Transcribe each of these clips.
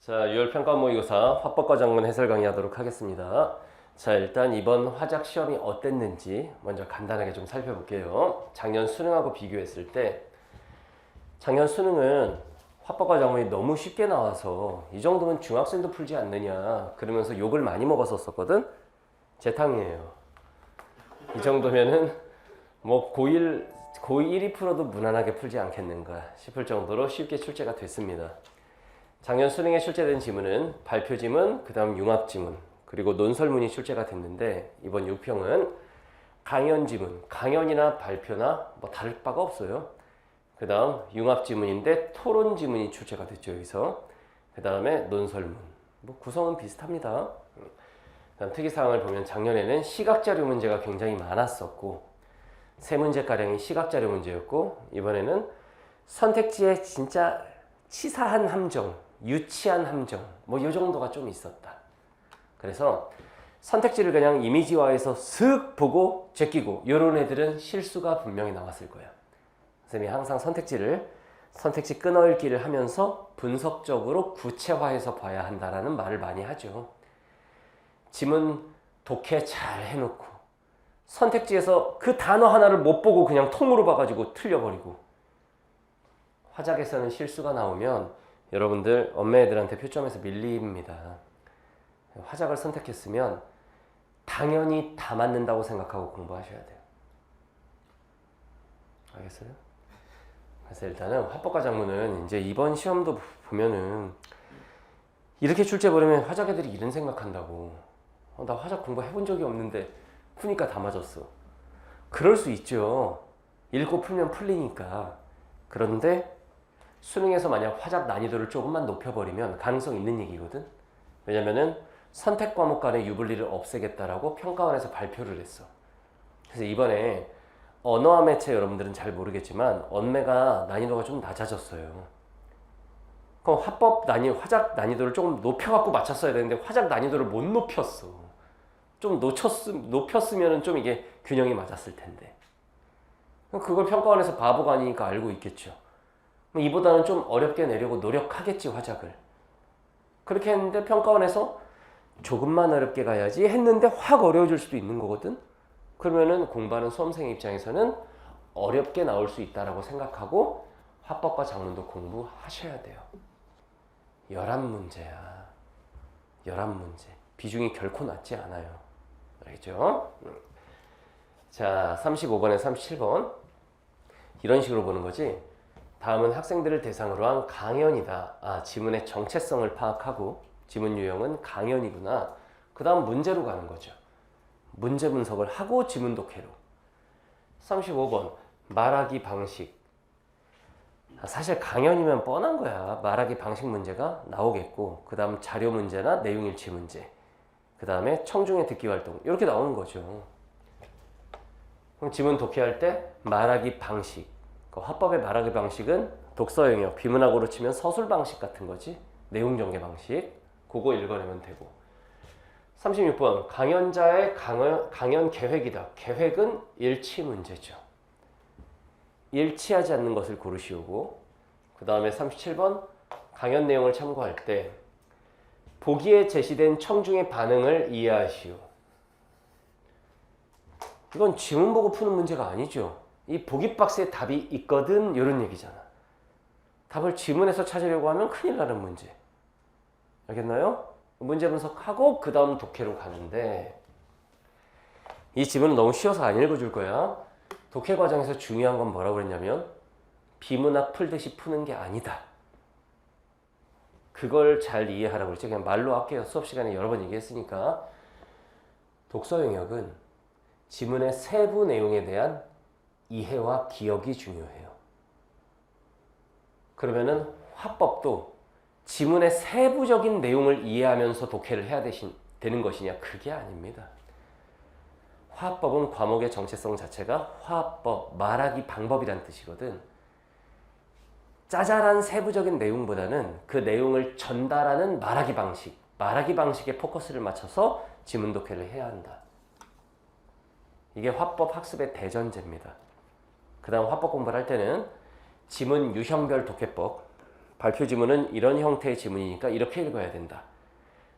자, 6월 평가 모의고사 화법과 작문 해설 강의하도록 하겠습니다. 자, 일단 이번 화작 시험이 어땠는지 먼저 간단하게 좀 살펴볼게요. 작년 수능하고 비교했을 때 작년 수능은 화법과 작문이 너무 쉽게 나와서 이 정도면 중학생도 풀지 않느냐 그러면서 욕을 많이 먹었었거든. 제 탕이에요. 이 정도면은 뭐 고1 1, 2%도 무난하게 풀지 않겠는가 싶을 정도로 쉽게 출제가 됐습니다. 작년 수능에 출제된 지문은 발표 지문, 그 다음 융합 지문, 그리고 논설문이 출제가 됐는데 이번 6평은 강연 지문, 강연이나 발표나 뭐 다를 바가 없어요. 그 다음 융합 지문인데 토론 지문이 출제가 됐죠, 여기서. 그 다음에 논설문. 뭐 구성은 비슷합니다. 그다음 특이사항을 보면 작년에는 시각자료 문제가 굉장히 많았었고 3문제가량이 시각자료 문제였고 이번에는 선택지에 진짜 치사한 함정, 유치한 함정 뭐 이 정도가 좀 있었다. 그래서 선택지를 그냥 이미지화해서 슥 보고 제끼고 이런 애들은 실수가 분명히 나왔을 거예요. 선생님이 항상 선택지 끊어읽기를 하면서 분석적으로 구체화해서 봐야 한다라는 말을 많이 하죠. 지문 독해 잘 해놓고 선택지에서 그 단어 하나를 못 보고 그냥 통으로 봐가지고 틀려버리고 화작에서는 실수가 나오면 여러분들 엄마 애들한테 표점에서 밀립니다. 화작을 선택했으면 당연히 다 맞는다고 생각하고 공부하셔야 돼요. 알겠어요? 그래서 일단은 화법과 작문은 이제 이번 시험도 보면은 이렇게 출제 보려면 화작 애들이 이런 생각한다고. 나 화작 공부 해본 적이 없는데 푸니까 다 맞았어. 그럴 수 있죠. 읽고 풀면 풀리니까. 그런데 수능에서 만약 화작 난이도를 조금만 높여버리면 가능성 있는 얘기거든. 왜냐면은 선택 과목 간의 유불리를 없애겠다라고 평가원에서 발표를 했어. 그래서 이번에 언어와 매체 여러분들은 잘 모르겠지만 언매가 난이도가 좀 낮아졌어요. 그럼 화작 난이도를 조금 높여갖고 맞췄어야 되는데 화작 난이도를 못 높였어. 좀 높였으면 좀 이게 균형이 맞았을 텐데. 그걸 평가원에서 바보가 아니니까 알고 있겠죠. 이보다는 좀 어렵게 내려고 노력하겠지, 화작을. 그렇게 했는데 평가원에서 조금만 어렵게 가야지 했는데 확 어려워질 수도 있는 거거든. 그러면은 공부하는 수험생 입장에서는 어렵게 나올 수 있다라고 생각하고 화법과 작문도 공부하셔야 돼요. 11문제야. 11문제. 비중이 결코 낮지 않아요. 알겠죠? 자, 35번에 37번. 이런 식으로 보는 거지. 다음은 학생들을 대상으로 한 강연이다. 지문의 정체성을 파악하고 지문 유형은 강연이구나. 그 다음 문제로 가는 거죠. 문제 분석을 하고 지문 독해로. 35번 말하기 방식. 사실 강연이면 뻔한 거야. 말하기 방식 문제가 나오겠고 그 다음 자료 문제나 내용 일치 문제, 그 다음에 청중의 듣기 활동 이렇게 나오는 거죠. 그럼 지문 독해할 때 말하기 방식, 화법의 말하기 방식은 독서 영역, 비문학으로 치면 서술 방식 같은 거지. 내용 전개 방식. 그거 읽어내면 되고. 36번 강연자의 강연 계획이다. 계획은 일치 문제죠. 일치하지 않는 것을 고르시오고, 그 다음에 37번 강연 내용을 참고할 때 보기에 제시된 청중의 반응을 이해하시오. 이건 지문 보고 푸는 문제가 아니죠. 이 보기 박스에 답이 있거든 이런 얘기잖아. 답을 지문에서 찾으려고 하면 큰일 나는 문제. 알겠나요? 문제 분석하고 그 다음 독해로 가는데 이 지문은 너무 쉬워서 안 읽어줄 거야. 독해 과정에서 중요한 건 뭐라고 그랬냐면 비문학 풀듯이 푸는 게 아니다. 그걸 잘 이해하라고 그랬지. 그냥 말로 할게요. 수업 시간에 여러 번 얘기했으니까. 독서 영역은 지문의 세부 내용에 대한 이해와 기억이 중요해요. 그러면은 화법도 지문의 세부적인 내용을 이해하면서 독해를 해야 되는 것이냐? 그게 아닙니다. 화법은 과목의 정체성 자체가 화법, 말하기 방법이란 뜻이거든. 짜잘한 세부적인 내용보다는 그 내용을 전달하는 말하기 방식에 포커스를 맞춰서 지문 독해를 해야 한다. 이게 화법 학습의 대전제입니다. 그 다음 화법 공부를 할 때는 지문 유형별 독해법, 발표 지문은 이런 형태의 지문이니까 이렇게 읽어야 된다.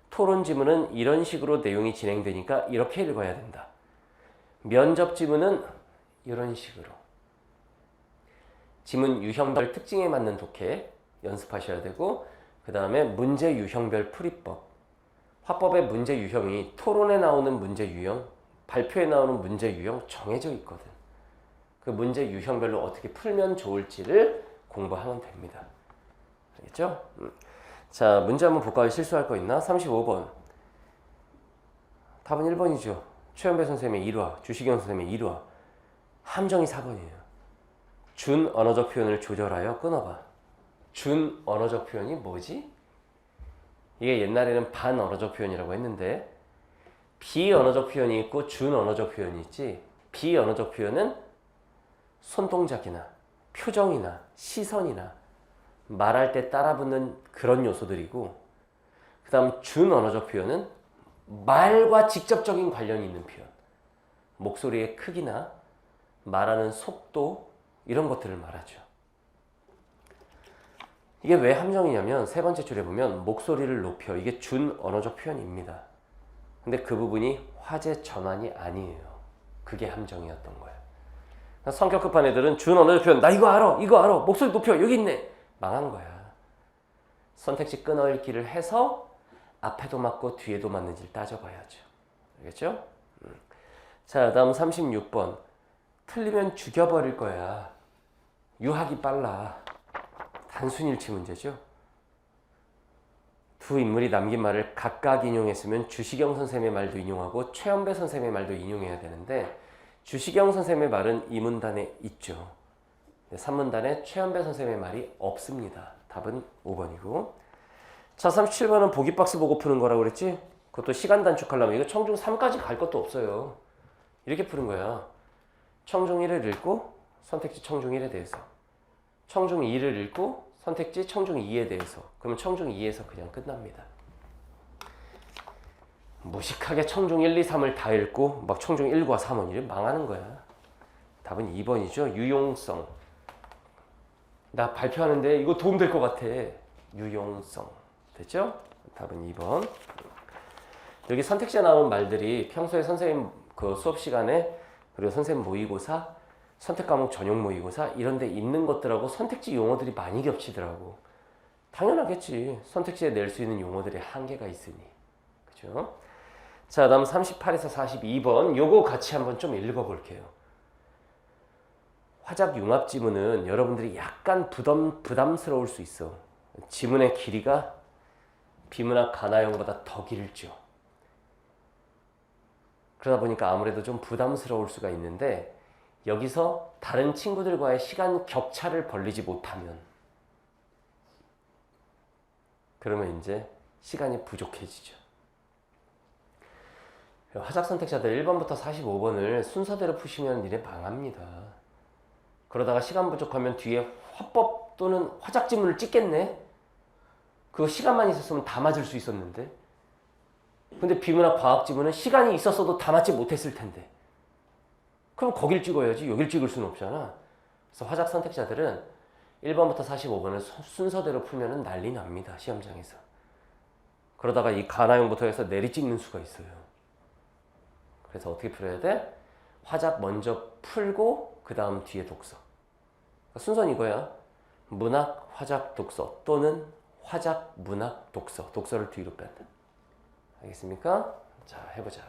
토론 지문은 이런 식으로 내용이 진행되니까 이렇게 읽어야 된다. 면접 지문은 이런 식으로. 지문 유형별 특징에 맞는 독해 연습하셔야 되고, 그 다음에 문제 유형별 풀이법. 화법의 문제 유형이 토론에 나오는 문제 유형, 발표에 나오는 문제 유형 정해져 있거든. 그 문제 유형별로 어떻게 풀면 좋을지를 공부하면 됩니다. 알겠죠? 자, 문제 한번 볼까요? 실수할 거 있나? 35번. 답은 1번이죠. 최연배 선생님의 1화, 주시경 선생님의 1화. 함정이 4번이에요. 준 언어적 표현을 조절하여 끊어봐. 준 언어적 표현이 뭐지? 이게 옛날에는 반언어적 표현이라고 했는데, 비언어적 표현이 있고 준 언어적 표현이 있지. 비언어적 표현은 손동작이나 표정이나 시선이나 말할 때 따라붙는 그런 요소들이고, 그 다음 준 언어적 표현은 말과 직접적인 관련이 있는 표현. 목소리의 크기나 말하는 속도, 이런 것들을 말하죠. 이게 왜 함정이냐면 세 번째 줄에 보면 목소리를 높여, 이게 준 언어적 표현입니다. 근데 그 부분이 화제 전환이 아니에요. 그게 함정이었던 거예요. 성격 급한 애들은 준 언어적 표현, 나 이거 알아, 목소리 높여, 여기 있네, 망한 거야. 선택지 끊어읽기를 해서 앞에도 맞고 뒤에도 맞는지를 따져봐야죠. 알겠죠? 자, 다음 36번. 틀리면 죽여버릴 거야. 유학이 빨라. 단순일치 문제죠. 두 인물이 남긴 말을 각각 인용했으면 주시경 선생님의 말도 인용하고 최연배 선생님의 말도 인용해야 되는데, 주시경 선생님의 말은 이 문단에 있죠. 3문단에 최연배 선생님의 말이 없습니다. 답은 5번이고. 자, 37번은 보기 박스 보고 푸는 거라고 그랬지? 그것도 시간 단축하려면 이거 청중 3까지 갈 것도 없어요. 이렇게 푸는 거야. 청중 1을 읽고 선택지 청중 1에 대해서, 청중 2를 읽고 선택지 청중 2에 대해서. 그러면 청중 2에서 그냥 끝납니다. 무식하게 청중 1, 2, 3을 다 읽고 막 청중 1과 3은 이래 망하는 거야. 답은 2번이죠. 유용성. 나 발표하는데 이거 도움될 것 같아. 유용성. 됐죠? 답은 2번. 여기 선택지에 나온 말들이 평소에 선생님 그 수업 시간에, 그리고 선생님 모의고사, 선택 과목 전용 모의고사 이런 데 있는 것들하고 선택지 용어들이 많이 겹치더라고. 당연하겠지. 선택지에 낼 수 있는 용어들의 한계가 있으니. 그죠? 자, 다음 38에서 42번. 요거 같이 한번 좀 읽어볼게요. 화작 융합 지문은 여러분들이 약간 부담스러울 수 있어. 지문의 길이가 비문학 가나형보다 더 길죠. 그러다 보니까 아무래도 좀 부담스러울 수가 있는데, 여기서 다른 친구들과의 시간 격차를 벌리지 못하면, 그러면 이제 시간이 부족해지죠. 화작 선택자들 1번부터 45번을 순서대로 푸시면 니네 망합니다. 그러다가 시간 부족하면 뒤에 화법 또는 화작 지문을 찍겠네? 그거 시간만 있었으면 다 맞을 수 있었는데. 근데 비문학 과학 지문은 시간이 있었어도 다 맞지 못했을 텐데. 그럼 거길 찍어야지. 여길 찍을 수는 없잖아. 그래서 화작 선택자들은 1번부터 45번을 순서대로 풀면 난리 납니다. 시험장에서. 그러다가 이 가나형부터 해서 내리 찍는 수가 있어요. 그래서 어떻게 풀어야 돼? 화작 먼저 풀고 그 다음 뒤에 독서. 그러니까 순서는 이거야. 문학, 화작, 독서 또는 화작, 문학, 독서. 독서를 뒤로 뺀다. 알겠습니까? 자, 해보자.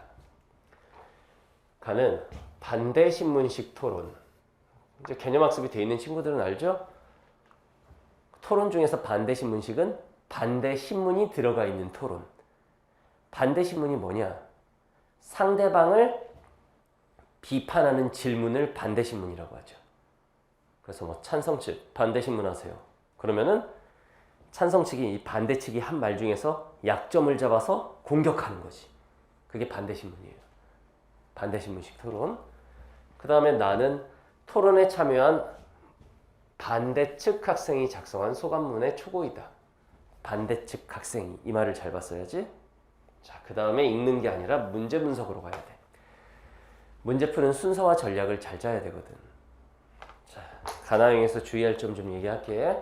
가는 반대 신문식 토론. 이제 개념학습이 돼 있는 친구들은 알죠? 토론 중에서 반대 신문식은 반대 신문이 들어가 있는 토론. 반대 신문이 뭐냐? 상대방을 비판하는 질문을 반대 신문이라고 하죠. 그래서 뭐 찬성 측 반대 신문하세요. 그러면은 찬성 측이 이 반대 측이 한 말 중에서 약점을 잡아서 공격하는 거지. 그게 반대 신문이에요. 반대 신문식 토론. 그 다음에 나는 토론에 참여한 반대측 학생이 작성한 소감문의 초고이다. 반대측 학생이, 이 말을 잘 봤어야지. 자, 그 다음에 읽는 게 아니라 문제 분석으로 가야 돼. 문제 푸는 순서와 전략을 잘 짜야 되거든. 자, 가나형에서 주의할 점 좀 얘기할게.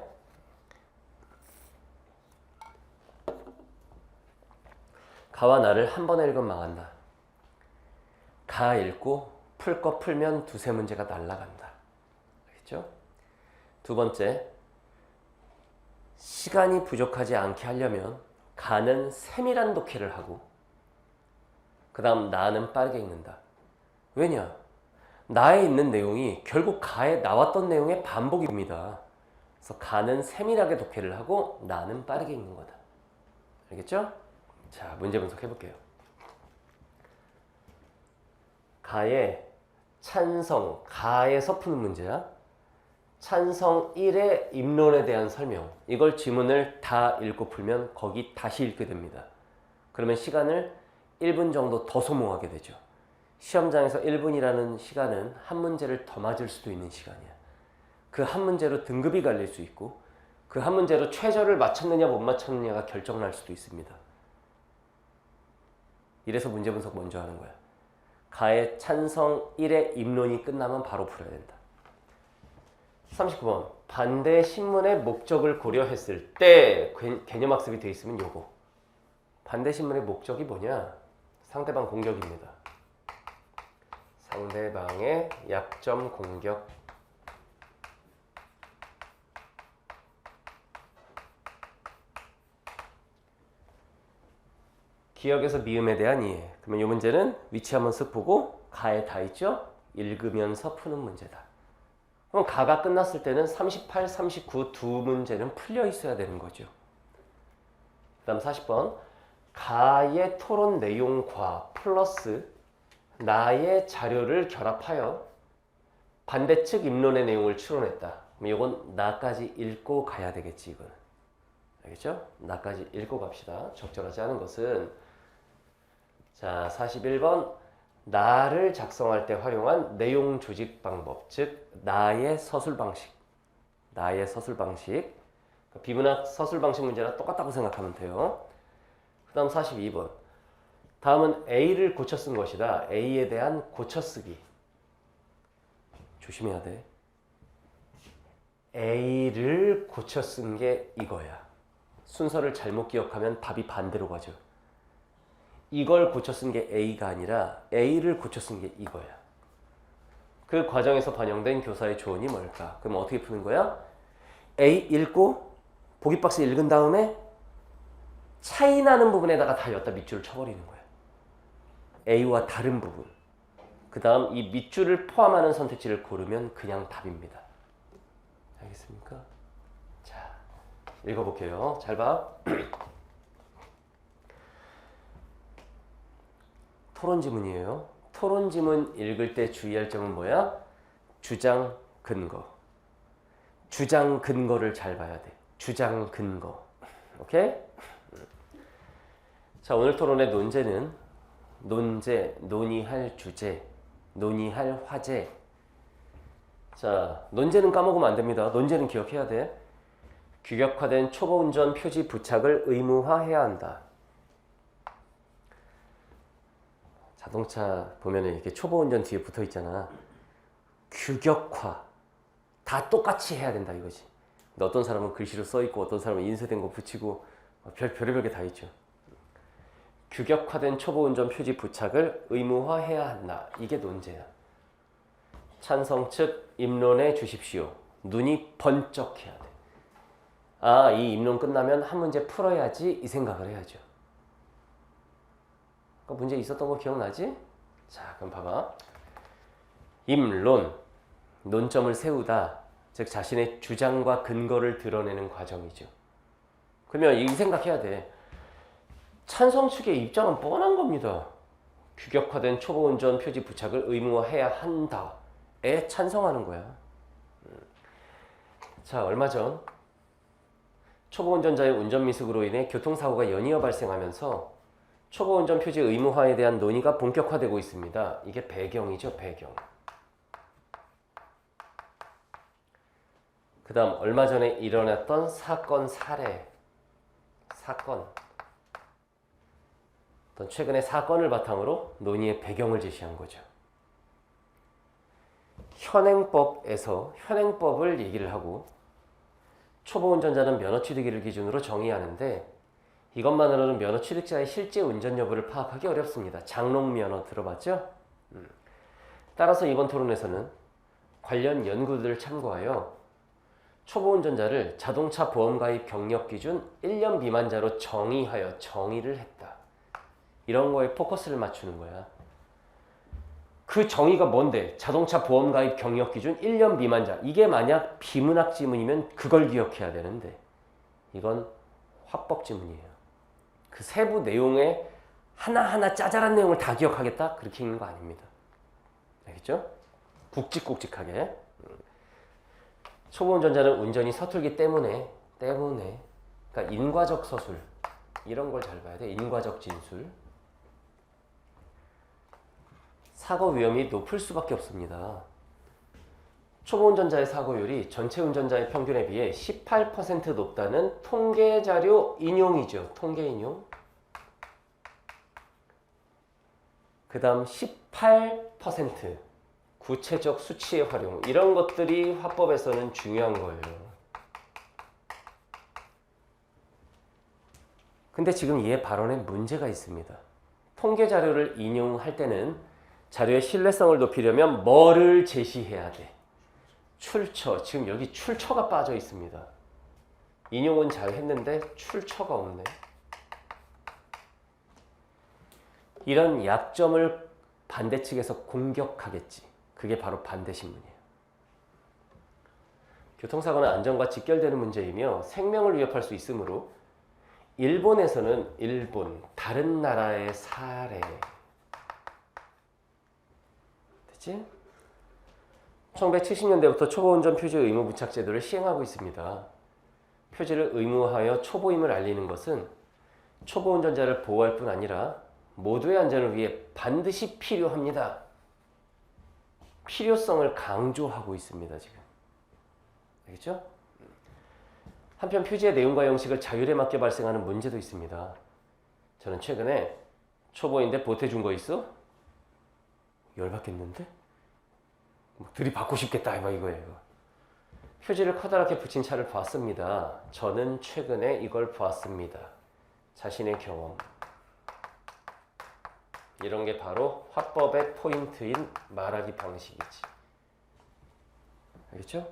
가와 나를 한 번에 읽으면 망한다. 가 읽고 풀 거 풀면 두세 문제가 날라간다. 알겠죠? 두 번째, 시간이 부족하지 않게 하려면 가는 세밀한 독해를 하고 그 다음 나는 빠르게 읽는다. 왜냐? 나에 있는 내용이 결국 가에 나왔던 내용의 반복입니다. 그래서 가는 세밀하게 독해를 하고 나는 빠르게 읽는 거다. 알겠죠? 자, 문제 분석해 볼게요. 가의 찬성, 가에서 푸는 문제야. 찬성 1의 입론에 대한 설명. 이걸 지문을 다 읽고 풀면 거기 다시 읽게 됩니다. 그러면 시간을 1분 정도 더 소모하게 되죠. 시험장에서 1분이라는 시간은 한 문제를 더 맞을 수도 있는 시간이야. 그 한 문제로 등급이 갈릴 수 있고 그 한 문제로 최저를 맞췄느냐 못 맞췄느냐가 결정날 수도 있습니다. 이래서 문제 분석 먼저 하는 거야. 가의 찬성 1의 입론이 끝나면 바로 풀어야 된다. 39번. 반대 신문의 목적을 고려했을 때 개념학습이 돼 있으면 요거. 반대 신문의 목적이 뭐냐? 상대방 공격입니다. 상대방의 약점 공격. 기억에서 미음에 대한 이해. 그러면 이 문제는 위치 한번 쓱 보고 가에 다 있죠? 읽으면서 푸는 문제다. 그럼 가가 끝났을 때는 38, 39 두 문제는 풀려 있어야 되는 거죠. 그 다음 40번. 가의 토론 내용과 플러스 나의 자료를 결합하여 반대측 입론의 내용을 추론했다. 그럼 이건 나까지 읽고 가야 되겠지, 이거는. 알겠죠? 나까지 읽고 갑시다. 적절하지 않은 것은. 자, 41번. 나를 작성할 때 활용한 내용 조직 방법, 즉 나의 서술 방식. 나의 서술 방식. 비문학 서술 방식 문제랑 똑같다고 생각하면 돼요. 그 다음 42번. 다음은 A를 고쳐 쓴 것이다. A에 대한 고쳐 쓰기. 조심해야 돼. A를 고쳐 쓴 게 이거야. 순서를 잘못 기억하면 답이 반대로 가죠. 이걸 고쳐 쓴 게 A가 아니라 A를 고쳐 쓴 게 이거야. 그 과정에서 반영된 교사의 조언이 뭘까? 그럼 어떻게 푸는 거야? A 읽고 보기 박스 읽은 다음에 차이 나는 부분에다가 다 여기다 밑줄을 쳐버리는 거야. A와 다른 부분. 그 다음 이 밑줄을 포함하는 선택지를 고르면 그냥 답입니다. 알겠습니까? 자, 읽어볼게요. 잘 봐. 토론 지문이에요. 토론 지문 읽을 때 주의할 점은 뭐야? 주장, 근거. 주장, 근거를 잘 봐야 돼. 주장, 근거. 오케이? 자, 오늘 토론의 논제는 논제, 논의할 주제, 논의할 화제. 자, 논제는 까먹으면 안 됩니다. 논제는 기억해야 돼. 규격화된 초보운전 표지 부착을 의무화해야 한다. 자동차 보면은 이렇게 초보운전 뒤에 붙어 있잖아. 규격화. 다 똑같이 해야 된다 이거지. 근데 어떤 사람은 글씨로 써 있고 어떤 사람은 인쇄된 거 붙이고 별의별 게 다 있죠. 규격화된 초보운전 표지 부착을 의무화해야 한다. 이게 논제야. 찬성 측 입론해 주십시오. 눈이 번쩍해야 돼. 아, 이 입론 끝나면 한 문제 풀어야지 이 생각을 해야죠. 문제 있었던 거 기억나지? 자, 그럼 봐봐. 입론, 논점을 세우다, 즉 자신의 주장과 근거를 드러내는 과정이죠. 그러면 이 생각해야 돼. 찬성 측의 입장은 뻔한 겁니다. 규격화된 초보운전 표지 부착을 의무화해야 한다에 찬성하는 거야. 자, 얼마 전 초보운전자의 운전미숙으로 인해 교통사고가 연이어 발생하면서 초보운전 표지 의무화에 대한 논의가 본격화되고 있습니다. 이게 배경이죠, 배경. 그 다음 얼마 전에 일어났던 사건 사례. 사건. 어떤 최근의 사건을 바탕으로 논의의 배경을 제시한 거죠. 현행법에서 현행법을 얘기를 하고 초보운전자는 면허 취득일을 기준으로 정의하는데 이것만으로는 면허 취득자의 실제 운전 여부를 파악하기 어렵습니다. 장롱 면허 들어봤죠? 따라서 이번 토론에서는 관련 연구들을 참고하여 초보 운전자를 자동차 보험 가입 경력 기준 1년 미만자로 정의하여 정의를 했다. 이런 거에 포커스를 맞추는 거야. 그 정의가 뭔데? 자동차 보험 가입 경력 기준 1년 미만자. 이게 만약 비문학 지문이면 그걸 기억해야 되는데 이건 화법 지문이에요. 그 세부 내용에 하나하나 짜잘한 내용을 다 기억하겠다? 그렇게 읽는 거 아닙니다. 알겠죠? 굵직굵직하게. 초보 운전자는 운전이 서툴기 때문에 그러니까 인과적 서술 이런 걸 잘 봐야 돼. 인과적 진술. 사고 위험이 높을 수밖에 없습니다. 초보 운전자의 사고율이 전체 운전자의 평균에 비해 18% 높다는 통계 자료 인용이죠. 통계 인용. 그 다음 18% 구체적 수치의 활용. 이런 것들이 화법에서는 중요한 거예요. 근데 지금 얘 발언에 문제가 있습니다. 통계 자료를 인용할 때는 자료의 신뢰성을 높이려면 뭐를 제시해야 돼? 출처. 지금 여기 출처가 빠져 있습니다. 인용은 잘 했는데 출처가 없네. 이런 약점을 반대 측에서 공격하겠지. 그게 바로 반대신문이에요. 교통사고는 안전과 직결되는 문제이며 생명을 위협할 수 있으므로 일본에서는 다른 나라의 사례. 됐지? 1970년대부터 초보운전 표지 의무 부착 제도를 시행하고 있습니다. 표지를 의무화하여 초보임을 알리는 것은 초보 운전자를 보호할 뿐 아니라 모두의 안전을 위해 반드시 필요합니다. 필요성을 강조하고 있습니다. 지금. 알겠죠? 한편 표지의 내용과 형식을 자율에 맡겨 발생하는 문제도 있습니다. 저는 최근에 초보인데 보태준 거 있어? 열받겠는데? 들이받고 싶겠다 이거예요. 표지를 커다랗게 붙인 차를 봤습니다. 저는 최근에 이걸 보았습니다. 자신의 경험. 이런 게 바로 화법의 포인트인 말하기 방식이지. 알겠죠?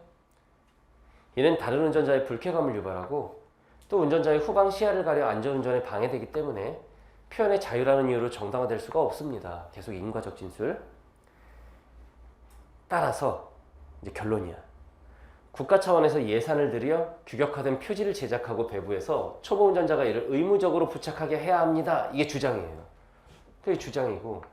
이는 다른 운전자의 불쾌감을 유발하고 또 운전자의 후방 시야를 가려 안전운전에 방해되기 때문에 표현의 자유라는 이유로 정당화될 수가 없습니다. 계속 인과적 진술. 따라서 이제 결론이야. 국가 차원에서 예산을 들여 규격화된 표지를 제작하고 배부해서 초보 운전자가 이를 의무적으로 부착하게 해야 합니다. 이게 주장이에요. 그게 주장이고,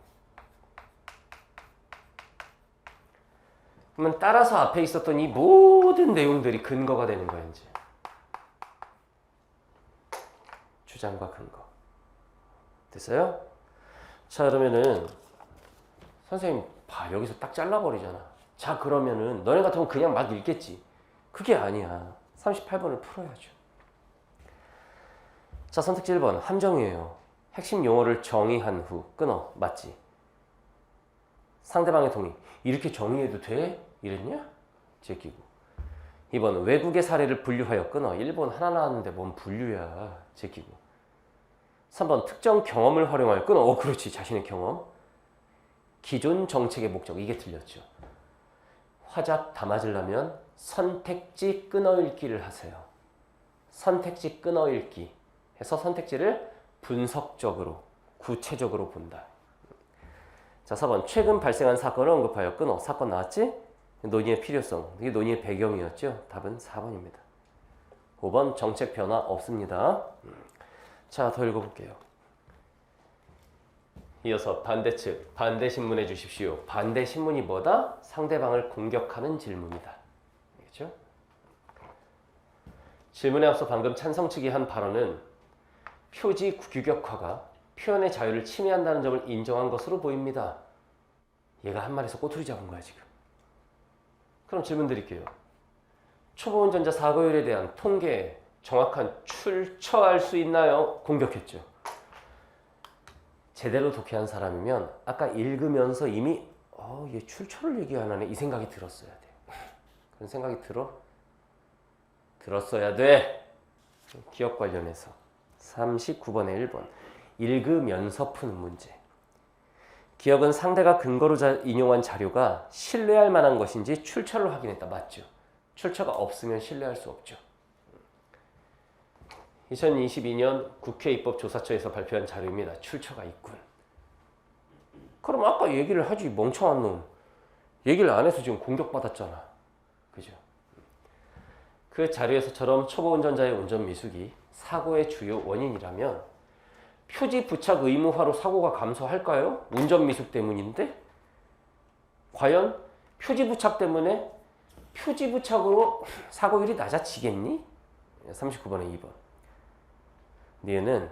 그러면 따라서 앞에 있었던 이 모든 내용들이 근거가 되는 거야 이제. 주장과 근거. 됐어요? 자, 그러면은 선생님 봐, 여기서 딱 잘라버리잖아. 자, 그러면은 너네 같으면 그냥 막 읽겠지. 그게 아니야. 38번을 풀어야죠. 자, 선택지 1번 함정이에요. 핵심 용어를 정의한 후 끊어. 맞지? 상대방의 동의. 이렇게 정의해도 돼? 이랬냐? 제끼고. 2번 외국의 사례를 분류하여 끊어. 1번 하나 나왔는데 뭔 분류야. 제끼고. 3번 특정 경험을 활용하여 끊어. 그렇지. 자신의 경험. 기존 정책의 목적. 이게 틀렸죠. 화작 다 맞으려면 선택지 끊어읽기를 하세요. 선택지 끊어읽기 해서 선택지를 분석적으로, 구체적으로 본다. 자, 4번 최근 발생한 사건을 언급하여 끊어. 사건 나왔지? 논의의 필요성. 이게 논의의 배경이었죠. 답은 4번입니다. 5번 정책 변화 없습니다. 자, 더 읽어볼게요. 이어서 반대측, 반대신문해 주십시오. 반대신문이 뭐다? 상대방을 공격하는 질문이다. 알겠죠? 질문에 앞서 방금 찬성 측이 한 발언은 표지 규격화가 표현의 자유를 침해한다는 점을 인정한 것으로 보입니다. 얘가 한 말에서 꼬투리 잡은 거야 지금. 그럼 질문 드릴게요. 초보 운전자 사고율에 대한 통계 정확한 출처할 수 있나요? 공격했죠. 제대로 독해한 사람이면 아까 읽으면서 이미 얘 출처를 얘기 안 하네 이 생각이 들었어야 돼. 그런 생각이 들었어야 돼. 기업 관련해서 39번에 1번. 읽으면서 푸는 문제. 기억은 상대가 근거로 인용한 자료가 신뢰할 만한 것인지 출처를 확인했다. 맞죠? 출처가 없으면 신뢰할 수 없죠. 2022년 국회 입법조사처에서 발표한 자료입니다. 출처가 있군. 그럼 아까 얘기를 하지, 멍청한 놈. 얘기를 안 해서 지금 공격받았잖아. 그죠? 그 자료에서처럼 초보 운전자의 운전 미숙이 사고의 주요 원인이라면 표지 부착 의무화로 사고가 감소할까요? 운전 미숙 때문인데? 과연 표지 부착 때문에 표지 부착으로 사고율이 낮아지겠니? 39번에 2번. 니은은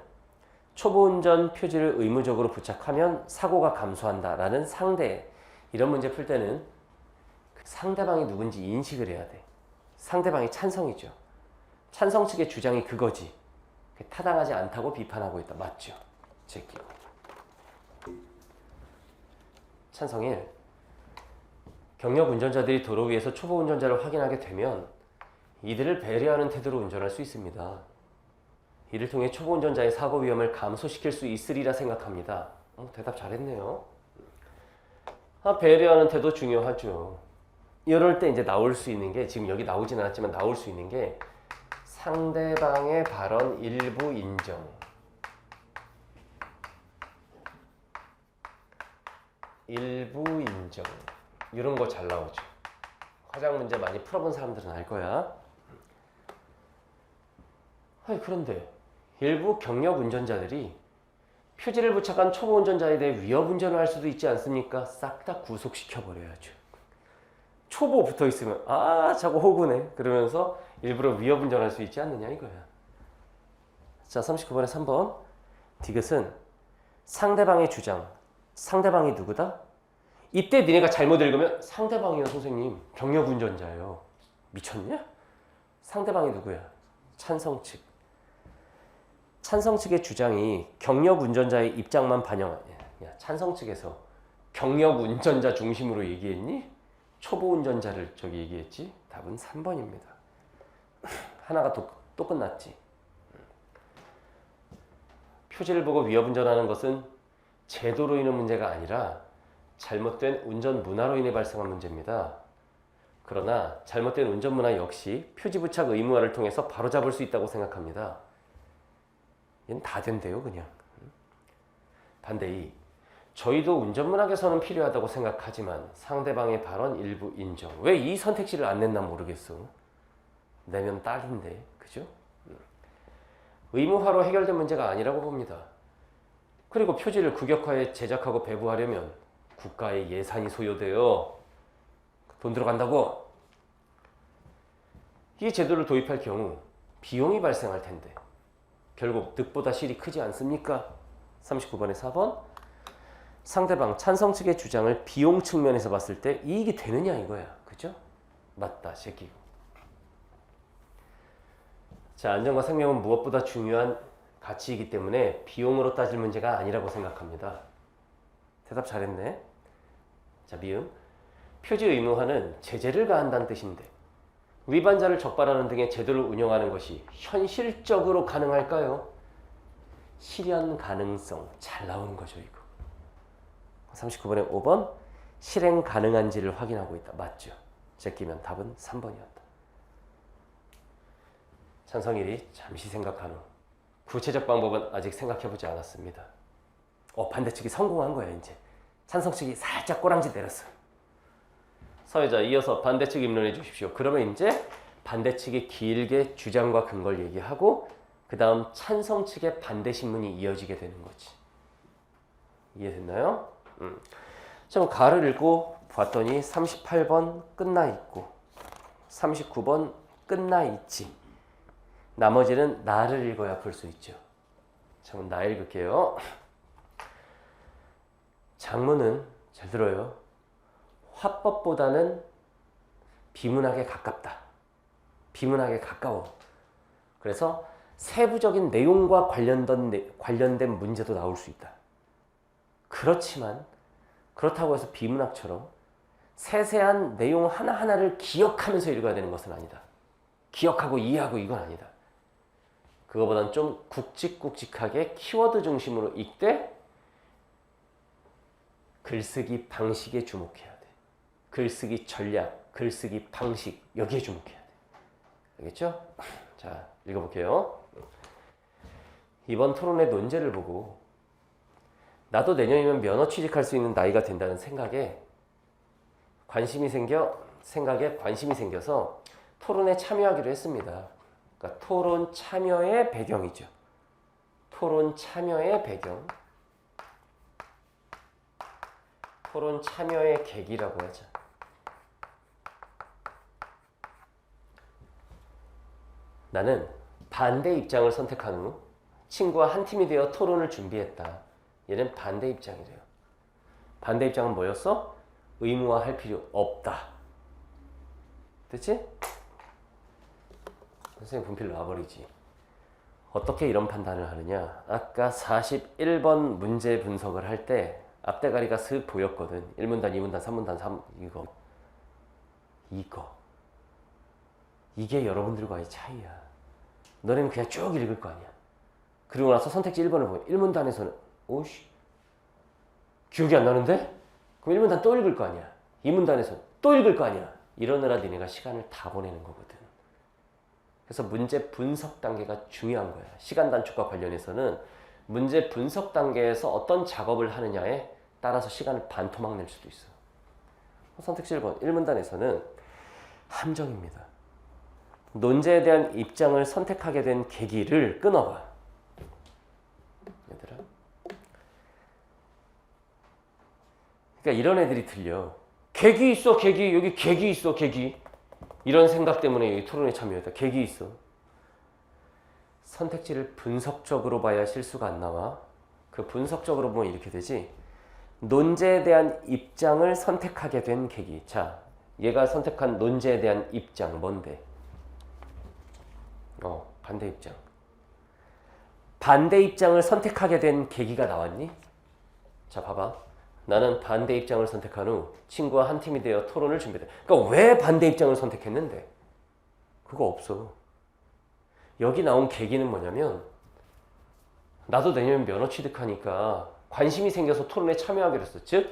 초보 운전 표지를 의무적으로 부착하면 사고가 감소한다라는 상대, 이런 문제 풀 때는 상대방이 누군지 인식을 해야 돼. 상대방이 찬성이죠. 찬성 측의 주장이 그거지. 타당하지 않다고 비판하고 있다. 맞죠? 제끼고. 찬성 1. 경력 운전자들이 도로 위에서 초보 운전자를 확인하게 되면 이들을 배려하는 태도로 운전할 수 있습니다. 이를 통해 초보 운전자의 사고 위험을 감소시킬 수 있으리라 생각합니다. 대답 잘했네요. 배려하는 태도 중요하죠. 이럴 때 이제 나올 수 있는 게, 지금 여기 나오진 않았지만 나올 수 있는 게 상대방의 발언 일부 인정. 일부 인정. 이런 거 잘 나오죠. 화작 문제 많이 풀어본 사람들은 알 거야. 그런데 일부 경력 운전자들이 표지를 부착한 초보 운전자에 대해 위협 운전을 할 수도 있지 않습니까? 싹 다 구속시켜버려야죠. 초보 붙어있으면 자고 호구네 그러면서 일부러 위협 운전할 수 있지 않느냐 이거야. 자, 39번에 3번. 디귿은 상대방의 주장. 상대방이 누구다? 이때 니네가 잘못 읽으면 상대방이요 선생님, 경력 운전자예요. 미쳤냐? 상대방이 누구야? 찬성 측. 찬성 측의 주장이 경력 운전자의 입장만 반영하냐. 찬성 측에서 경력 운전자 중심으로 얘기했니? 초보 운전자를 저기 얘기했지? 답은 3번입니다. 하나가 또 끝났지. 표지를 보고 위협 운전하는 것은 제도로 인한 문제가 아니라 잘못된 운전 문화로 인해 발생한 문제입니다. 그러나 잘못된 운전 문화 역시 표지 부착 의무화를 통해서 바로잡을 수 있다고 생각합니다. 얘는 다 된대요, 그냥. 반대 2. 저희도 운전 문학에서는 필요하다고 생각하지만 상대방의 발언 일부 인정. 왜 이 선택지를 안 냈나 모르겠어. 내면 딱인데, 그죠? 의무화로 해결된 문제가 아니라고 봅니다. 그리고 표지를 규격화해 제작하고 배부하려면 국가의 예산이 소요되어 돈 들어간다고. 이 제도를 도입할 경우 비용이 발생할 텐데 결국 득보다 실이 크지 않습니까? 39번에 4번. 상대방 찬성 측의 주장을 비용 측면에서 봤을 때 이익이 되느냐 이거야. 그죠? 맞다, 제끼고. 자, 안전과 생명은 무엇보다 중요한 가치이기 때문에 비용으로 따질 문제가 아니라고 생각합니다. 대답 잘했네. 자, 미음. 표지 의무화는 제재를 가한다는 뜻인데 위반자를 적발하는 등의 제도를 운영하는 것이 현실적으로 가능할까요? 실현 가능성 잘 나오는 거죠, 이거. 39번에 5번. 실행 가능한지를 확인하고 있다. 맞죠? 제끼면 답은 3번이었다. 찬성 1이 잠시 생각한 후 구체적 방법은 아직 생각해보지 않았습니다. 반대측이 성공한 거야 이제. 찬성 측이 살짝 꼬랑지 내렸어. 사회자 이어서 반대측 입론해 주십시오. 그러면 이제 반대측이 길게 주장과 근거를 얘기하고 그 다음 찬성 측의 반대 신문이 이어지게 되는 거지. 이해됐나요? 좀 가를 읽고 봤더니 38번 끝나 있고 39번 끝나 있지. 나머지는 나를 읽어야 풀 수 있죠. 자, 그럼 나 읽을게요. 장문은 잘 들어요. 화법보다는 비문학에 가깝다. 비문학에 가까워. 그래서 세부적인 내용과 관련된 문제도 나올 수 있다. 그렇지만 그렇다고 해서 비문학처럼 세세한 내용 하나하나를 기억하면서 읽어야 되는 것은 아니다. 기억하고 이해하고 이건 아니다. 그거보다는 좀 굵직굵직하게 키워드 중심으로 읽되 글쓰기 방식에 주목해야 돼. 글쓰기 전략, 글쓰기 방식 여기에 주목해야 돼. 알겠죠? 자, 읽어볼게요. 이번 토론의 논제를 보고 나도 내년이면 면허 취직할 수 있는 나이가 된다는 생각에 관심이 생겨서 토론에 참여하기로 했습니다. 그러니까 토론 참여의 배경이죠. 토론 참여의 배경. 토론 참여의 계기라고 하죠. 나는 반대 입장을 선택한 후 친구와 한 팀이 되어 토론을 준비했다. 얘는 반대 입장이래요. 반대 입장은 뭐였어? 의무화할 필요 없다. 됐지? 선생님 분필 놔버리지. 어떻게 이런 판단을 하느냐? 아까 41번 문제 분석을 할 때 앞대가리가 슥 보였거든. 1문단, 2문단, 3문단, 이게 여러분들과의 차이야. 너네는 그냥 쭉 읽을 거 아니야. 그리고 나서 선택지 1번을 보면 1문단에서는 오씨 기억이 안 나는데? 그럼 1문단 또 읽을 거 아니야. 2문단에서 또 읽을 거 아니야. 이러느라 니네가 시간을 다 보내는 거거든. 그래서 문제 분석 단계가 중요한 거야. 시간 단축과 관련해서는 문제 분석 단계에서 어떤 작업을 하느냐에 따라서 시간을 반토막 낼 수도 있어. 선택지 1번 1문단에서는 함정입니다. 논제에 대한 입장을 선택하게 된 계기를 끊어봐. 얘들아. 그러니까 이런 애들이 들려. 계기 있어, 계기. 여기 계기 있어, 계기. 이런 생각 때문에 여기 토론에 참여했다. 계기 있어. 선택지를 분석적으로 봐야 실수가 안 나와. 그 분석적으로 보면 이렇게 되지. 논제에 대한 입장을 선택하게 된 계기. 자, 얘가 선택한 논제에 대한 입장 뭔데? 반대 입장. 반대 입장을 선택하게 된 계기가 나왔니? 자, 봐봐. 나는 반대 입장을 선택한 후 친구와 한 팀이 되어 토론을 준비했다. 그러니까 왜 반대 입장을 선택했는데? 그거 없어. 여기 나온 계기는 뭐냐면 나도 내년 면허 취득하니까 관심이 생겨서 토론에 참여하기로 했어. 즉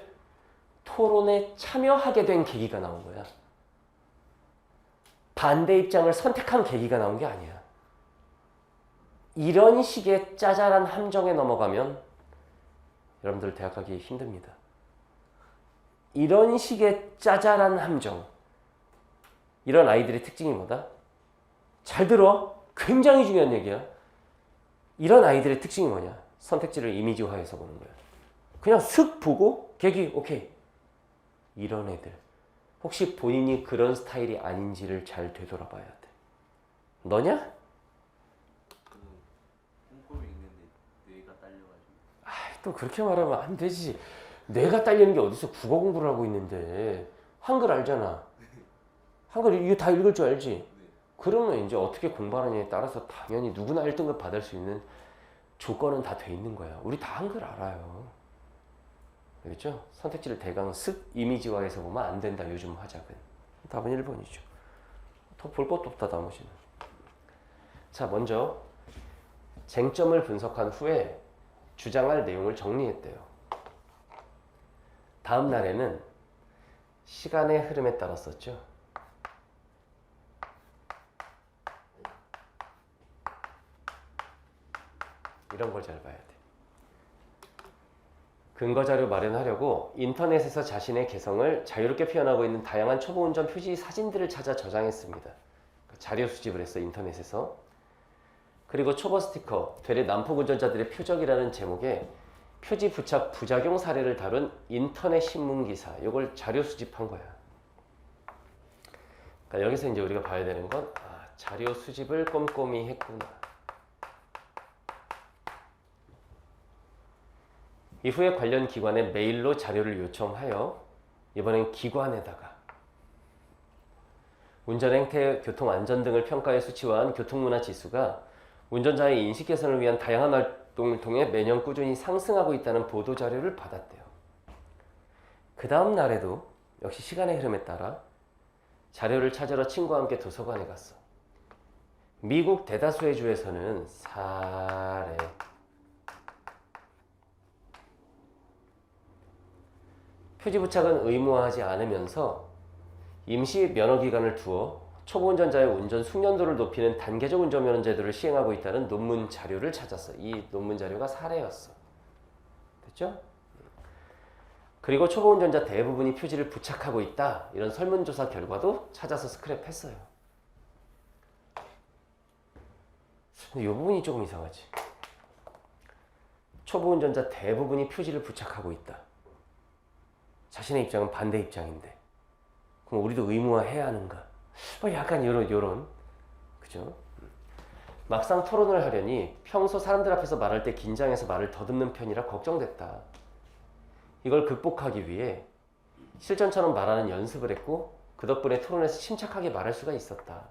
토론에 참여하게 된 계기가 나온 거야. 반대 입장을 선택한 계기가 나온 게 아니야. 이런 식의 짜잘한 함정에 넘어가면 여러분들 대학 가기 힘듭니다. 이런 식의 짜잘한 함정. 이런 아이들의 특징이 뭐다? 잘 들어. 굉장히 중요한 얘기야. 이런 아이들의 특징이 뭐냐? 선택지를 이미지화해서 보는 거야. 그냥 슥 보고 계기 오케이. 이런 애들. 혹시 본인이 그런 스타일이 아닌지를 잘 되돌아봐야 돼. 너냐? 꼼꼼히 읽는데 뇌가 딸려가지고. 또 그렇게 말하면 안 되지. 뇌가 딸리는 게 어디서 국어 공부를 하고 있는데. 한글 알잖아. 한글 이거 다 읽을 줄 알지? 그러면 이제 어떻게 공부하느냐에 따라서 당연히 누구나 1등급 받을 수 있는 조건은 다 돼 있는 거야. 우리 다 한글 알아요. 알겠죠? 선택지를 대강 쓱 이미지화해서 보면 안 된다. 요즘 화작은. 답은 1번이죠. 더 볼 것도 없다. 나머지는. 자, 먼저 쟁점을 분석한 후에 주장할 내용을 정리했대요. 다음 날에는 시간의 흐름에 따라 썼죠. 이런 걸 잘 봐야 돼. 근거자료 마련하려고 인터넷에서 자신의 개성을 자유롭게 표현하고 있는 다양한 초보 운전 표지 사진들을 찾아 저장했습니다. 자료 수집을 했어, 인터넷에서. 그리고 초보 스티커, 되레 난폭 운전자들의 표적이라는 제목의 표지 부착 부작용 사례를 다룬 인터넷 신문 기사, 이걸 자료 수집한 거야. 그러니까 여기서 이제 우리가 봐야 되는 건 자료 수집을 꼼꼼히 했구나. 이후에 관련 기관에 메일로 자료를 요청하여 이번엔 기관에다가 운전행태, 교통안전 등을 평가해 수치화한 교통문화 지수가 운전자의 인식 개선을 위한 다양한 활동을 통해 매년 꾸준히 상승하고 있다는 보도자료를 받았대요. 그 다음 날에도 역시 시간의 흐름에 따라 자료를 찾으러 친구와 함께 도서관에 갔어. 미국 대다수의 주에서는 사례 표지 부착은 의무화하지 않으면서 임시 면허 기간을 두어 초보 운전자의 운전 숙련도를 높이는 단계적 운전면허 제도를 시행하고 있다는 논문 자료를 찾았어. 이 논문 자료가 사례였어. 됐죠? 그리고 초보 운전자 대부분이 표지를 부착하고 있다. 이런 설문조사 결과도 찾아서 스크랩했어요. 근데 이 부분이 조금 이상하지. 초보 운전자 대부분이 표지를 부착하고 있다. 자신의 입장은 반대 입장인데 그럼 우리도 의무화해야 하는가? 뭐 약간 요런 그죠? 막상 토론을 하려니 평소 사람들 앞에서 말할 때 긴장해서 말을 더듬는 편이라 걱정됐다. 이걸 극복하기 위해 실전처럼 말하는 연습을 했고 그 덕분에 토론에서 침착하게 말할 수가 있었다.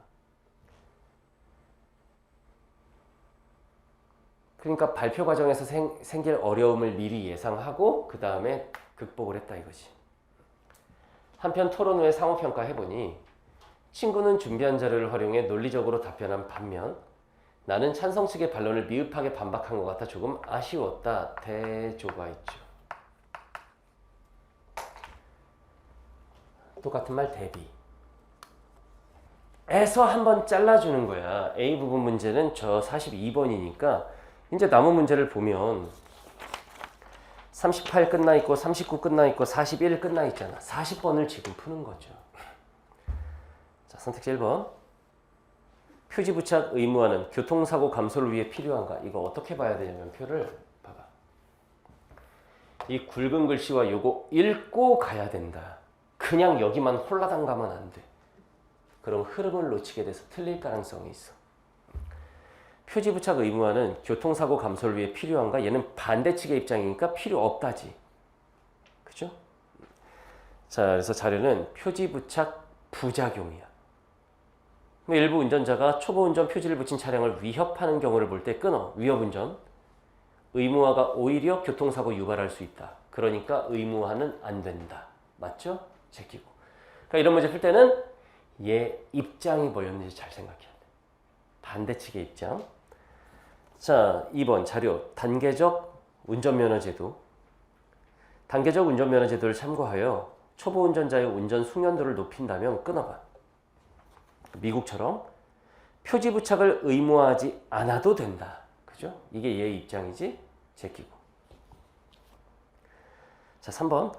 그러니까 발표 과정에서 생길 어려움을 미리 예상하고 그 다음에 극복을 했다 이거지. 한편 토론 후에 상호평가 해보니 친구는 준비한 자료를 활용해 논리적으로 답변한 반면 나는 찬성 측의 반론을 미흡하게 반박한 것 같아 조금 아쉬웠다. 대조가 있죠. 똑같은 말 대비. 에서 한번 잘라주는 거야. A 부분 문제는 저 42번이니까 이제 남은 문제를 보면 38 끝나 있고 39 끝나 있고 41 끝나 있잖아. 40번을 지금 푸는 거죠. 자, 선택지 1번. 표지 부착 의무화는 교통사고 감소를 위해 필요한가? 이거 어떻게 봐야 되냐면 표를 봐봐. 이 굵은 글씨와 요거 읽고 가야 된다. 그냥 여기만 홀라당 가면 안 돼. 그럼 흐름을 놓치게 돼서 틀릴 가능성이 있어. 표지 부착 의무화는 교통사고 감소를 위해 필요한가? 얘는 반대측의 입장이니까 필요 없다지. 그죠? 자, 그래서 자료는 표지 부착 부작용이야. 일부 운전자가 초보 운전 표지를 붙인 차량을 위협하는 경우를 볼 때 끊어. 위협운전. 의무화가 오히려 교통사고 유발할 수 있다. 그러니까 의무화는 안 된다. 맞죠? 제끼고. 그러니까 이런 문제 풀 때는 얘 입장이 뭐였는지 잘 생각해야 돼. 반대측의 입장. 자, 2번 자료. 단계적 운전면허 제도. 단계적 운전면허 제도를 참고하여 초보 운전자의 운전 숙련도를 높인다면 끊어봐. 미국처럼 표지 부착을 의무화하지 않아도 된다. 그죠? 이게 얘의 입장이지. 제끼고. 자, 3번.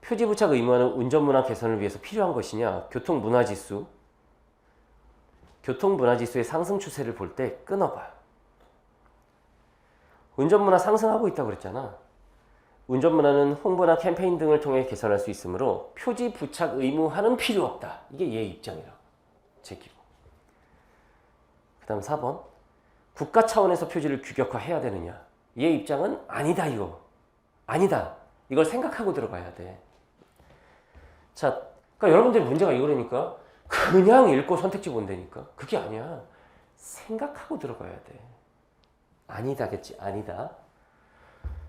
표지 부착 의무화는 운전문화 개선을 위해서 필요한 것이냐? 교통문화지수. 교통문화지수의 상승 추세를 볼 때 끊어봐. 운전문화 상승하고 있다고 그랬잖아. 운전문화는 홍보나 캠페인 등을 통해 개선할 수 있으므로 표지 부착 의무화는 필요 없다. 이게 얘의 입장이라고. 제끼고. 그 다음 4번. 국가 차원에서 표지를 규격화해야 되느냐? 얘 입장은 아니다 이거. 아니다. 이걸 생각하고 들어가야 돼. 자, 그러니까 여러분들이 문제가 이거라니까 그냥 읽고 선택지 본다니까. 그게 아니야. 생각하고 들어가야 돼. 아니다겠지. 아니다.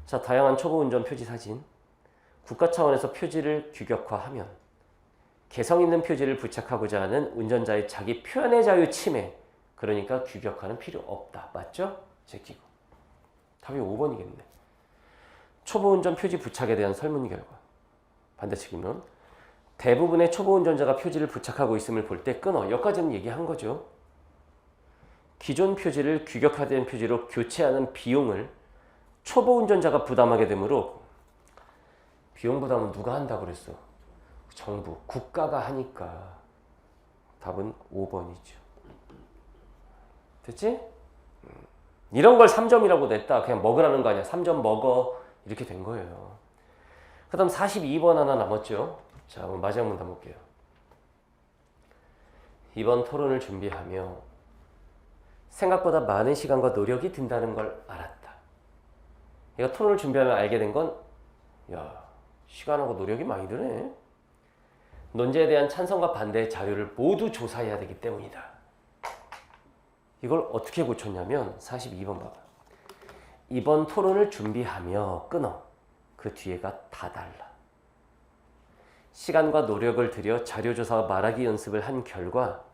자, 다양한 초보 운전 표지 사진. 국가 차원에서 표지를 규격화하면 개성 있는 표지를 부착하고자 하는 운전자의 자기 표현의 자유 침해. 그러니까 규격화는 필요 없다. 맞죠? 제끼고. 답이 5번이겠네. 초보 운전 표지 부착에 대한 설문 결과. 반대측이면 대부분의 초보 운전자가 표지를 부착하고 있음을 볼 때 끊어. 여기까지는 얘기한 거죠. 기존 표지를 규격화된 표지로 교체하는 비용을 초보 운전자가 부담하게 되므로 비용 부담은 누가 한다고 그랬어? 정부, 국가가 하니까 답은 5번이죠. 됐지? 이런 걸 3점이라고 냈다. 그냥 먹으라는 거 아니야. 3점 먹어. 이렇게 된 거예요. 그 다음 42번 하나 남았죠. 자, 한번 마지막 문단 볼게요. 이번 토론을 준비하며 생각보다 많은 시간과 노력이 든다는 걸 알았다. 이거 토론을 준비하면 알게 된 건, 야, 시간하고 노력이 많이 드네. 논제에 대한 찬성과 반대의 자료를 모두 조사해야 되기 때문이다. 이걸 어떻게 고쳤냐면 42번 봐봐. 이번 토론을 준비하며 끊어. 그 뒤에가 다 달라. 시간과 노력을 들여 자료조사와 말하기 연습을 한 결과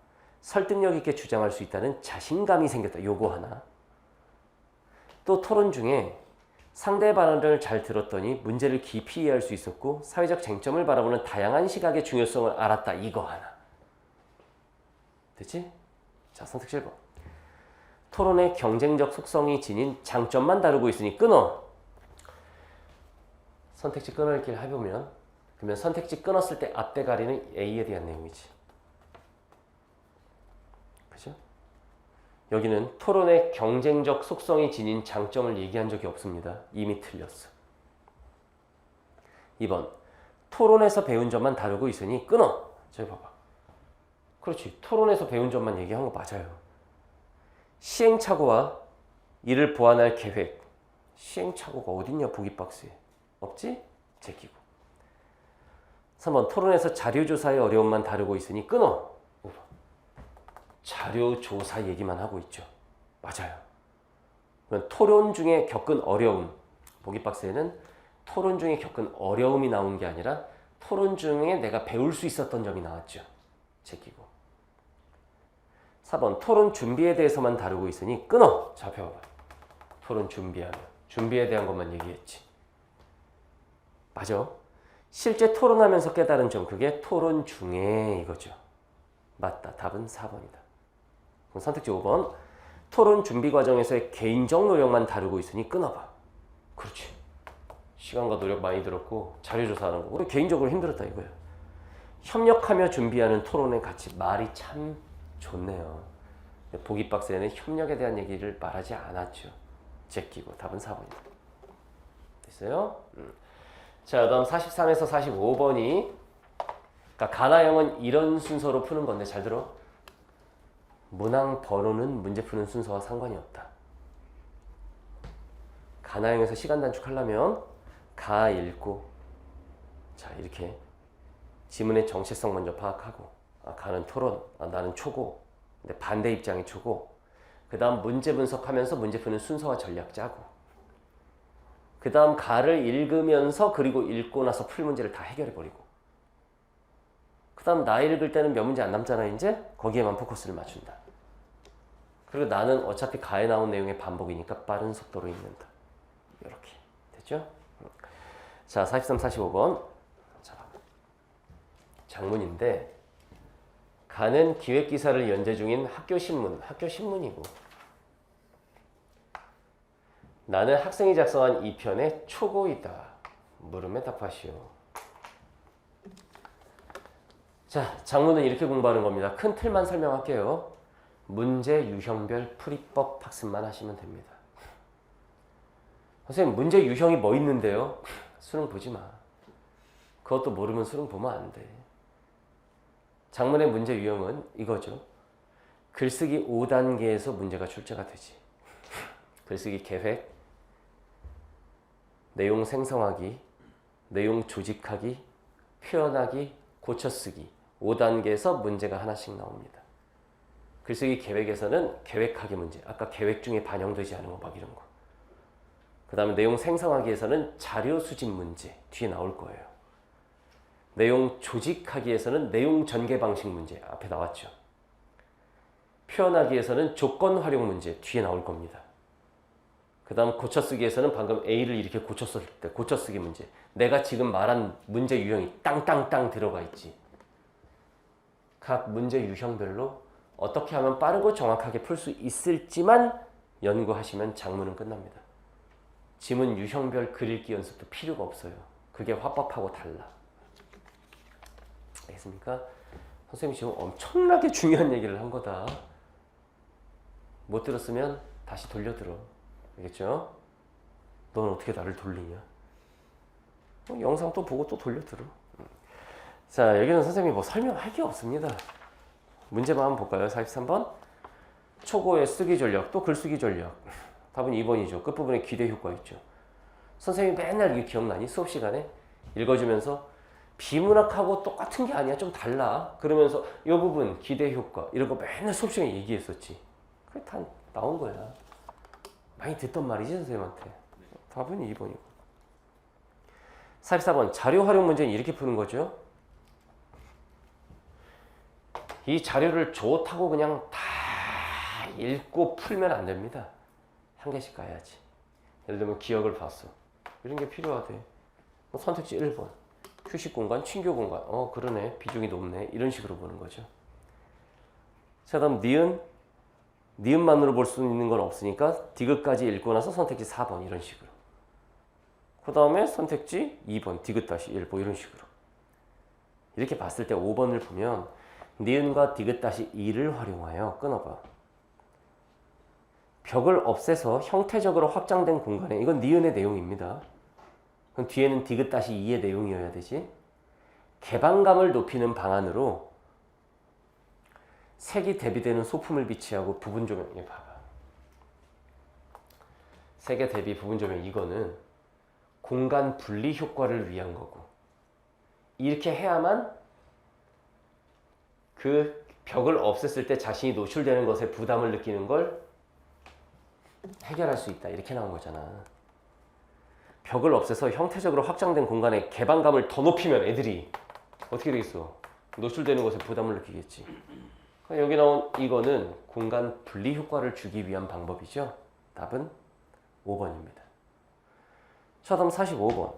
설득력 있게 주장할 수 있다는 자신감이 생겼다. 요거 하나. 또 토론 중에 상대의 발언을 잘 들었더니 문제를 깊이 이해할 수 있었고 사회적 쟁점을 바라보는 다양한 시각의 중요성을 알았다. 이거 하나. 됐지? 자, 선택 7번. 토론의 경쟁적 속성이 지닌 장점만 다루고 있으니 끊어. 선택지 끊을 길 해보면 그러면 선택지 끊었을 때 앞대가리는 A에 대한 내용이지. 그죠? 여기는 토론의 경쟁적 속성이 지닌 장점을 얘기한 적이 없습니다. 이미 틀렸어. 2번. 토론에서 배운 점만 다루고 있으니 끊어. 저기 봐봐. 그렇지. 토론에서 배운 점만 얘기한 거 맞아요. 시행착오와 이를 보완할 계획. 시행착오가 어딨냐 보기 박스에. 없지? 제끼고. 3번. 토론에서 자료조사의 어려움만 다루고 있으니 끊어. 5번. 자료조사 얘기만 하고 있죠. 맞아요. 그러면 토론 중에 겪은 어려움. 보기 박스에는 토론 중에 겪은 어려움이 나온 게 아니라 토론 중에 내가 배울 수 있었던 점이 나왔죠. 제끼고. 4번. 토론 준비에 대해서만 다루고 있으니 끊어. 자, 배워봐. 토론 준비하면. 준비에 대한 것만 얘기했지. 맞아. 실제 토론하면서 깨달은 점. 그게 토론 중에 이거죠. 맞다. 답은 4번이다. 그럼 선택지 5번. 토론 준비 과정에서의 개인적 노력만 다루고 있으니 끊어봐. 그렇지. 시간과 노력 많이 들었고 자료조사하는 거. 우리 개인적으로 힘들었다 이거야. 협력하며 준비하는 토론의 가치. 말이 참 좋네요. 보기 박스에는 협력에 대한 얘기를 말하지 않았죠. 제끼고. 답은 4번이다. 됐어요? 자, 다음 43에서 45번이 그러니까 가나형은 이런 순서로 푸는 건데 잘 들어. 문항 번호는 문제 푸는 순서와 상관이 없다. 가나형에서 시간 단축하려면 가 읽고 자 이렇게 지문의 정체성 먼저 파악하고 가는 토론, 나는 초고 근데 반대 입장이 초고 그 다음 문제 분석하면서 문제 푸는 순서와 전략 짜고 그 다음 가를 읽으면서 그리고 읽고 나서 풀 문제를 다 해결해버리고 그 다음 나 읽을 때는 몇 문제 안 남잖아 이제 거기에만 포커스를 맞춘다. 그리고 나는 어차피 가에 나온 내용의 반복이니까 빠른 속도로 읽는다. 이렇게 됐죠? 자 43, 45번 자, 장문인데 가는 기획기사를 연재 중인 학교신문이고 나는 학생이 작성한 이 편의 초고이다. 물음에 답하시오. 자, 장문은 이렇게 공부하는 겁니다. 큰 틀만 설명할게요. 문제 유형별 풀이법 학습만 하시면 됩니다. 선생님, 문제 유형이 뭐 있는데요? 수능 보지 마. 그것도 모르면 수능 보면 안 돼. 장문의 문제 유형은 이거죠. 글쓰기 5단계에서 문제가 출제가 되지. 글쓰기 계획, 내용 생성하기, 내용 조직하기, 표현하기, 고쳐쓰기 5단계에서 문제가 하나씩 나옵니다. 글쓰기 계획에서는 계획하기 문제, 아까 계획 중에 반영되지 않은 거 막 이런 거. 그 다음에 내용 생성하기에서는 자료 수집 문제 뒤에 나올 거예요. 내용 조직하기에서는 내용 전개 방식 문제 앞에 나왔죠. 표현하기에서는 조건 활용 문제 뒤에 나올 겁니다. 그 다음 고쳐쓰기에서는 방금 A를 이렇게 고쳤을 때 고쳐쓰기 문제. 내가 지금 말한 문제 유형이 땅땅땅 들어가 있지. 각 문제 유형별로 어떻게 하면 빠르고 정확하게 풀 수 있을지만 연구하시면 장문은 끝납니다. 지문 유형별 글읽기 연습도 필요가 없어요. 그게 화법하고 달라. 알겠습니까? 선생님이 지금 엄청나게 중요한 얘기를 한 거다. 못 들었으면 다시 돌려들어. 알겠죠? 넌 어떻게 나를 돌리냐? 영상 또 보고 또 돌려들어. 자, 여기는 선생님이 뭐 설명할 게 없습니다. 문제만 한번 볼까요? 43번. 초고의 쓰기 전략, 또 글쓰기 전략. 답은 2번이죠. 끝부분에 기대 효과 있죠. 선생님이 맨날 이게 기억나니? 수업 시간에 읽어주면서 비문학하고 똑같은 게 아니야. 좀 달라. 그러면서 이 부분 기대 효과 이런 거 맨날 수업 시간에 얘기했었지. 그게 다 나온 거야. 많이 듣던 말이지 선생님한테. 답은 2번이고. 44번 자료 활용 문제는 이렇게 푸는 거죠. 이 자료를 좋다고 그냥 다 읽고 풀면 안 됩니다. 한 개씩 가야지. 예를 들면 기억을 봤어. 이런 게 필요하대. 선택지 1번. 휴식 공간, 친교 공간. 그러네. 비중이 높네. 이런 식으로 보는 거죠. 자, 다음 니은. 니은만으로 볼 수 있는 건 없으니까 디귿까지 읽고 나서 선택지 4번 이런 식으로. 그 다음에 선택지 2번 디귿-1 뭐 이런 식으로. 이렇게 봤을 때 5번을 보면 니은과 디귿-2를 활용하여 끊어봐. 벽을 없애서 형태적으로 확장된 공간에 이건 니은의 내용입니다. 그럼 뒤에는 디귿-2의 내용이어야 되지. 개방감을 높이는 방안으로 색이 대비되는 소품을 비치하고 부분 조명. 얘 봐봐. 색의 대비 부분 조명 이거는 공간 분리 효과를 위한 거고 이렇게 해야만 그 벽을 없앴을 때 자신이 노출되는 것에 부담을 느끼는 걸 해결할 수 있다. 이렇게 나온 거잖아. 벽을 없애서 형태적으로 확장된 공간에 개방감을 더 높이면 애들이 어떻게 되겠어? 노출되는 것에 부담을 느끼겠지. 여기 나온 이거는 공간 분리 효과를 주기 위한 방법이죠. 답은 5번입니다. 자, 다음 45번.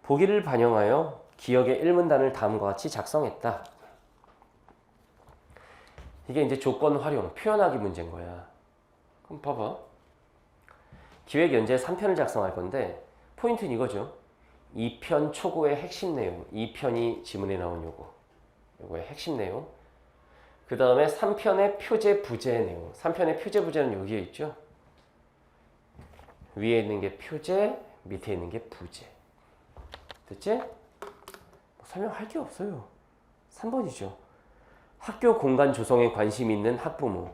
보기를 반영하여 기억의 1문단을 다음과 같이 작성했다. 이게 이제 조건 활용, 표현하기 문제인 거야. 그럼 봐봐. 기획 연재 3편을 작성할 건데 포인트는 이거죠. 2편 초고의 핵심 내용, 2편이 지문에 나온 요거의 핵심 내용. 그 다음에 3편의 표제 부제의 내용. 3편의 표제 부제는 여기에 있죠. 위에 있는 게 표제, 밑에 있는 게 부제. 됐지? 뭐 설명할 게 없어요. 3번이죠. 학교 공간 조성에 관심 있는 학부모.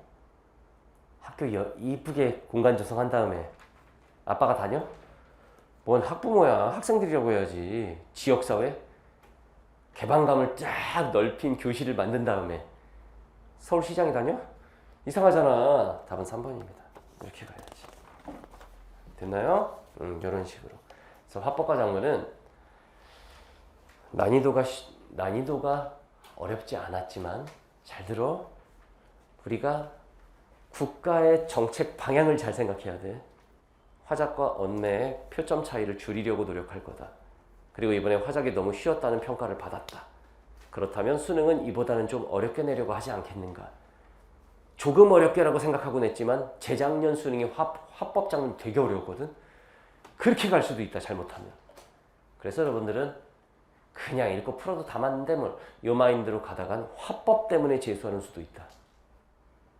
학교 이쁘게 공간 조성한 다음에 아빠가 다녀? 뭔 학부모야. 학생들이라고 해야지. 지역사회? 개방감을 쫙 넓힌 교실을 만든 다음에 서울시장이 다녀? 이상하잖아. 답은 3번입니다. 이렇게 가야지. 됐나요? 이런 식으로. 그래서 화법과 작문은 난이도가 어렵지 않았지만 잘 들어. 우리가 국가의 정책 방향을 잘 생각해야 돼. 화작과 언매의 표점 차이를 줄이려고 노력할 거다. 그리고 이번에 화작이 너무 쉬웠다는 평가를 받았다. 그렇다면 수능은 이보다는 좀 어렵게 내려고 하지 않겠는가. 조금 어렵게라고 생각하고 냈지만 재작년 수능이 화법 작문 되게 어려웠거든. 그렇게 갈 수도 있다, 잘못하면. 그래서 여러분들은 그냥 읽고 풀어도 다 맞는데 뭐 요 마인드로 가다간 화법 때문에 재수하는 수도 있다.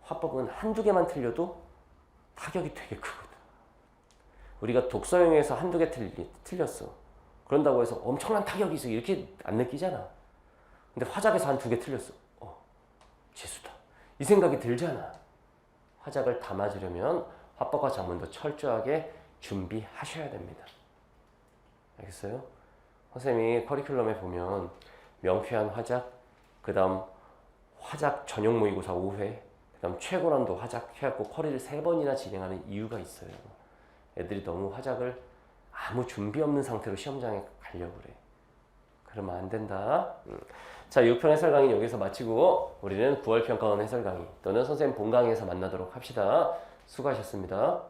화법은 한두 개만 틀려도 타격이 되게 크거든. 우리가 독서영역에서 한두 개 틀렸어. 그런다고 해서 엄청난 타격이 있어. 이렇게 안 느끼잖아. 근데 화작에서 한 두 개 틀렸어. 재수다. 이 생각이 들잖아. 화작을 담아주려면 화법과 작문도 철저하게 준비하셔야 됩니다. 알겠어요? 선생님이 커리큘럼에 보면 명쾌한 화작, 그 다음 화작 전용 모의고사 5회, 그 다음 최고난도 화작 해갖고 커리를 3번이나 진행하는 이유가 있어요. 애들이 너무 화작을 아무 준비 없는 상태로 시험장에 가려고 그래. 그러면 안 된다. 자, 6편 해설 강의는 여기서 마치고 우리는 9월 평가원 해설 강의 또는 선생님 본 강의에서 만나도록 합시다. 수고하셨습니다.